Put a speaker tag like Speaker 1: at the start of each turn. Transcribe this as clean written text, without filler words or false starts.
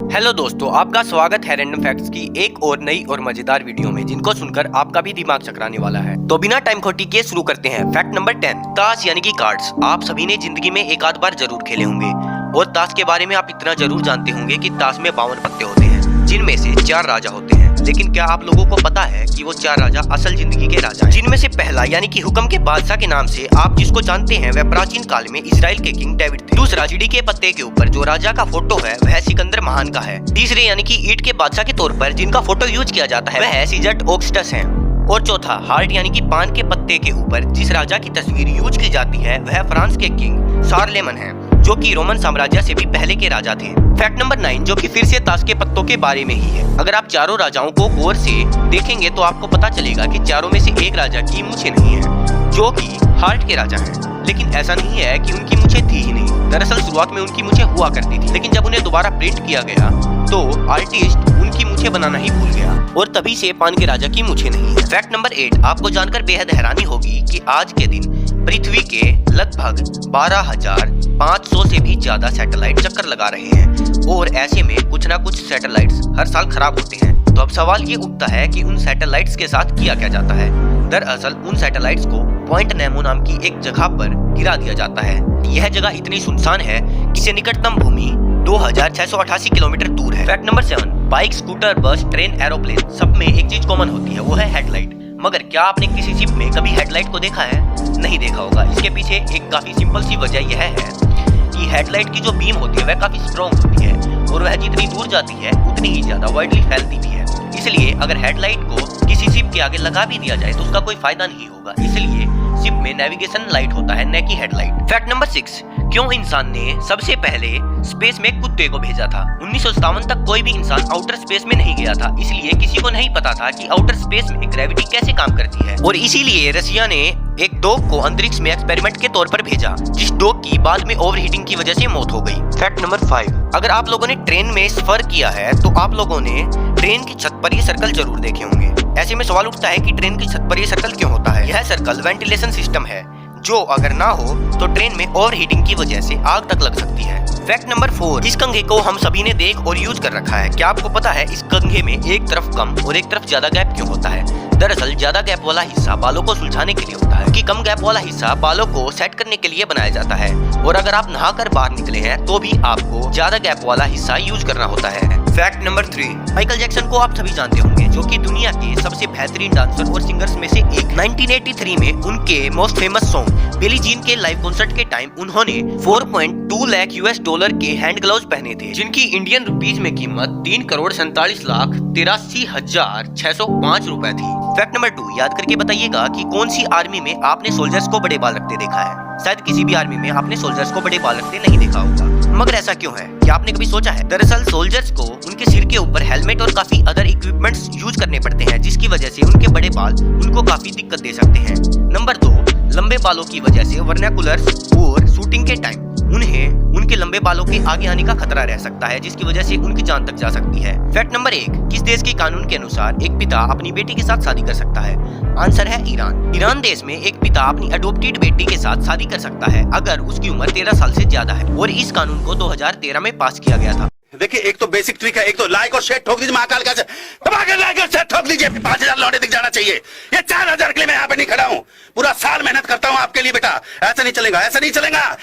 Speaker 1: Hello दोस्तों, आपका स्वागत है रैंडम फैक्ट्स की एक और नई और मजेदार वीडियो में, जिनको सुनकर आपका भी दिमाग चकराने वाला है। तो बिना टाइम खोटी के शुरू करते हैं। फैक्ट नंबर 10, ताश यानी कि कार्ड्स। आप सभी ने जिंदगी में एक आध बार जरूर खेले होंगे और ताश के बारे में आप इतना जरूर जानते होंगे कि ताश में 52 पत्ते होते हैं, जिनमें से 4 राजा होते हैं। लेकिन क्या आप लोगों को पता है कि वो 4 राजा असल जिंदगी के राजा हैं? जिनमें से पहला यानी कि हुक्म के बादशाह के नाम से आप जिसको जानते हैं, वह प्राचीन काल में इजराइल के किंग डेविड थे। दूसरा, चिड़ी के पत्ते के ऊपर जो राजा का फोटो है वह सिकंदर महान का है। तीसरे यानी कि ईंट के बादशाह के तौर पर जिनका फोटो यूज किया जाता है वह सीजर ऑगस्टस है। और चौथा, हार्ट यानी कि पान के पत्ते के ऊपर जिस राजा की तस्वीर यूज की जाती है वह फ्रांस के किंग शारलेमन है, जो कि रोमन साम्राज्य से भी पहले के राजा थे। फैक्ट नंबर 9, जो कि फिर से ताश के पत्तों के बारे में ही है। अगर आप चारों राजाओं को गौर से देखेंगे तो आपको पता चलेगा कि चारों में से एक राजा की मूछें नहीं है, जो कि हार्ट के राजा हैं। लेकिन ऐसा नहीं है कि उनकी मूछें थी ही नहीं। दरअसल शुरुआत में उनकी मूछें हुआ करती थी, लेकिन जब उन्हें दोबारा प्रिंट किया गया तो आर्टिस्ट उनकी मूछें बनाना ही भूल गया और तभी से पान के राजा की मूछें नहीं है। फैक्ट नंबर 8, आपको जानकर बेहद हैरानी होगी कि आज के दिन पृथ्वी के लगभग 12,500 से भी ज्यादा सैटेलाइट चक्कर लगा रहे हैं और ऐसे में कुछ ना कुछ सैटेलाइट्स हर साल खराब होते हैं। तो अब सवाल ये उठता है कि उन सैटेलाइट्स के साथ किया क्या जाता है। दरअसल उन सैटेलाइट्स को पॉइंट नेमो नाम की एक जगह पर गिरा दिया जाता है। यह जगह इतनी सुनसान है कि इससे निकटतम भूमि 2688 किलोमीटर दूर है। फैक्ट नंबर 7, बाइक, स्कूटर, बस, ट्रेन, एरोप्लेन, सब में एक चीज कॉमन होती है, वो है हेडलाइट। मगर क्या आपने किसी शिप में कभी हेडलाइट को देखा है? नहीं देखा होगा। इसके पीछे एक काफी सिंपल सी वजह यह है कि हेडलाइट की जो बीम होती है वह काफी स्ट्रॉन्ग होती है और वह जितनी दूर जाती है उतनी ही ज्यादा वाइडली फैलती भी है। इसलिए अगर हेडलाइट को किसी शिप के आगे लगा भी दिया जाए तो उसका कोई फायदा नहीं होगा। इसलिए शिप में नेविगेशन लाइट होता है, न कि हेडलाइट। फैक्ट नंबर 6, क्यों इंसान ने सबसे पहले स्पेस में कुत्ते को भेजा था? 1957 तक कोई भी इंसान आउटर स्पेस में नहीं गया था, इसलिए किसी को नहीं पता था कि आउटर स्पेस में ग्रेविटी कैसे काम करती है और इसीलिए रशिया ने एक डॉग को अंतरिक्ष में एक्सपेरिमेंट के तौर पर भेजा, जिस डॉग की बाद में ओवरहीटिंग की वजह से मौत हो गई। फैक्ट नंबर 5, अगर आप लोगों ने ट्रेन में सफर किया है तो आप लोगों ने ट्रेन की छत पर ये सर्कल जरूर देखे होंगे। ऐसे में सवाल उठता है कि ट्रेन की छत पर ये सर्कल क्यों होता है? यह सर्कल वेंटिलेशन सिस्टम है, जो अगर ना हो तो ट्रेन में ओवर हीटिंग की वजह से आग तक लग सकती है। फैक्ट नंबर 4, इस कंघे को हम सभी ने देख और यूज कर रखा है। क्या आपको पता है इस कंघे में एक तरफ कम और एक तरफ ज्यादा गैप क्यों होता है? दरअसल ज्यादा गैप वाला हिस्सा बालों को सुलझाने के लिए होता है, कि कम गैप वाला हिस्सा बालों को सेट करने के लिए बनाया जाता है। और अगर आप नहाकर बाहर निकले हैं तो भी आपको ज्यादा गैप वाला हिस्सा यूज करना होता है। फैक्ट नंबर 3, माइकल जैक्सन को आप सभी जानते होंगे, जो कि दुनिया के सबसे बेहतरीन डांसर और सिंगर्स में से एक। 1983 में उनके most famous song Billie Jean के लाइव कॉन्सर्ट के टाइम उन्होंने 4.2 लाख US डॉलर के हैंड ग्लव्स पहने थे, जिनकी इंडियन रुपीज में कीमत 3,47,83,605 रुपए थी। फैक्ट नंबर 2, याद करके बताइएगा कि कौन सी आर्मी में आपने सोल्जर्स को बड़े बाल रखते देखा है? शायद किसी भी आर्मी में आपने सोल्जर्स को बड़े बाल रखते नहीं देखा होगा। मगर ऐसा क्यों है? क्या आपने कभी सोचा है? दरअसल सोल्जर्स को उनके सिर के ऊपर हेलमेट और काफी अदर इक्विपमेंट्स यूज करने पड़ते हैं, जिसकी वजह से उनके बड़े बाल उनको काफी दिक्कत दे सकते हैं। नंबर 2, लंबे बालों की वजह से वर्नाकुलर्स और शूटिंग के टाइम उन्हें उनके लंबे बालों के आगे आने का खतरा रह सकता है, जिसकी वजह से उनकी जान तक जा सकती है। फैक्ट नंबर 1, किस देश के कानून के अनुसार एक पिता अपनी बेटी के साथ शादी कर सकता है? आंसर है ईरान। ईरान देश में एक पिता अपनी अडॉप्टेड बेटी के साथ शादी कर सकता है अगर उसकी उम्र 13 साल से ज्यादा है, और इस कानून को 2013 में पास किया गया था।
Speaker 2: देखिए, एक तो बेसिक ट्रिक है, एक तो लाइक और शेयर ठोक दीजिए, महाकाल का दबाकर लाइक और शेयर ठोक दीजिए। 5,000 लौटे दिख जाना चाहिए। ये 4,000 के लिए मैं यहाँ पे नहीं खड़ा हूँ, पूरा साल मेहनत करता हूँ आपके लिए बेटा। ऐसा नहीं चलेगा, ऐसा नहीं चलेगा।